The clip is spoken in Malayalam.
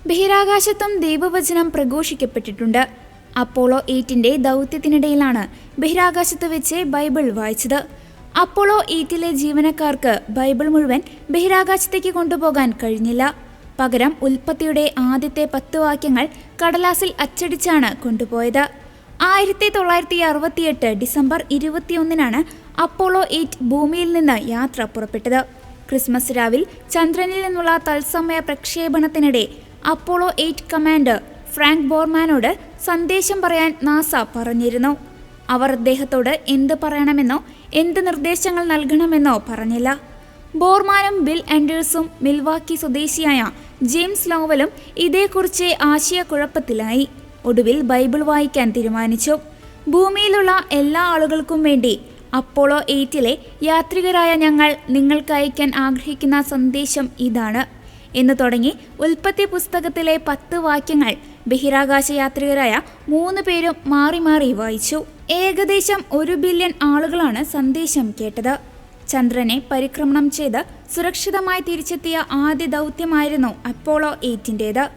ബഹിരാകാശത്തും ദൈവവചനം പ്രഘോഷിക്കപ്പെട്ടിട്ടുണ്ട്. അപ്പോളോ 8 ദൗത്യത്തിനിടയിലാണ് ബഹിരാകാശത്ത് വെച്ച് ബൈബിൾ വായിച്ചത്. അപ്പോളോ 8 ജീവനക്കാർക്ക് ബൈബിൾ മുഴുവൻ ബഹിരാകാശത്തേക്ക് കൊണ്ടുപോകാൻ കഴിഞ്ഞില്ല. പകരം ഉൽപ്പത്തിയുടെ ആദ്യത്തെ 10 വാക്യങ്ങൾ കടലാസിൽ അച്ചടിച്ചാണ് കൊണ്ടുപോയത്. 1968 ഡിസംബർ 21 അപ്പോളോ 8 ഭൂമിയിൽ നിന്ന് യാത്ര പുറപ്പെട്ടത്. ക്രിസ്മസ് രാവിൽ ചന്ദ്രനിൽ നിന്നുള്ള തത്സമയ പ്രക്ഷേപണത്തിനിടെ അപ്പോളോ 8 കമാൻഡർ ഫ്രാങ്ക് ബോർമാനോട് സന്ദേശം പറയാൻ നാസ പറഞ്ഞിരുന്നു. അവർ അദ്ദേഹത്തോട് എന്ത് പറയണമെന്നോ എന്ത് നിർദ്ദേശങ്ങൾ നൽകണമെന്നോ പറഞ്ഞില്ല. ബോർമാനും ബിൽ ആൻഡേഴ്സും മിൽവാക്കി സ്വദേശിയായ ജെയിംസ് ലോവലും ഇതേക്കുറിച്ച് ആശയക്കുഴപ്പത്തിലായി. ഒടുവിൽ ബൈബിൾ വായിക്കാൻ തീരുമാനിച്ചു. ഭൂമിയിലുള്ള എല്ലാ ആളുകൾക്കും വേണ്ടി അപ്പോളോ 8 യാത്രികരായ ഞങ്ങൾ നിങ്ങൾക്ക് അയക്കാൻ ആഗ്രഹിക്കുന്ന സന്ദേശം ഇതാണ് എന്ന് തുടങ്ങി ഉൽപ്പത്തി പുസ്തകത്തിലെ 10 വാക്യങ്ങൾ ബഹിരാകാശ യാത്രികരായ 3 പേരും മാറി മാറി വായിച്ചു. ഏകദേശം 1 ബില്യൺ ആളുകളാണ് സന്ദേശം കേട്ടത്. ചന്ദ്രനെ പരിക്രമണം ചെയ്ത് സുരക്ഷിതമായി തിരിച്ചെത്തിയ ആദ്യ ദൗത്യമായിരുന്നു അപ്പോളോ 8.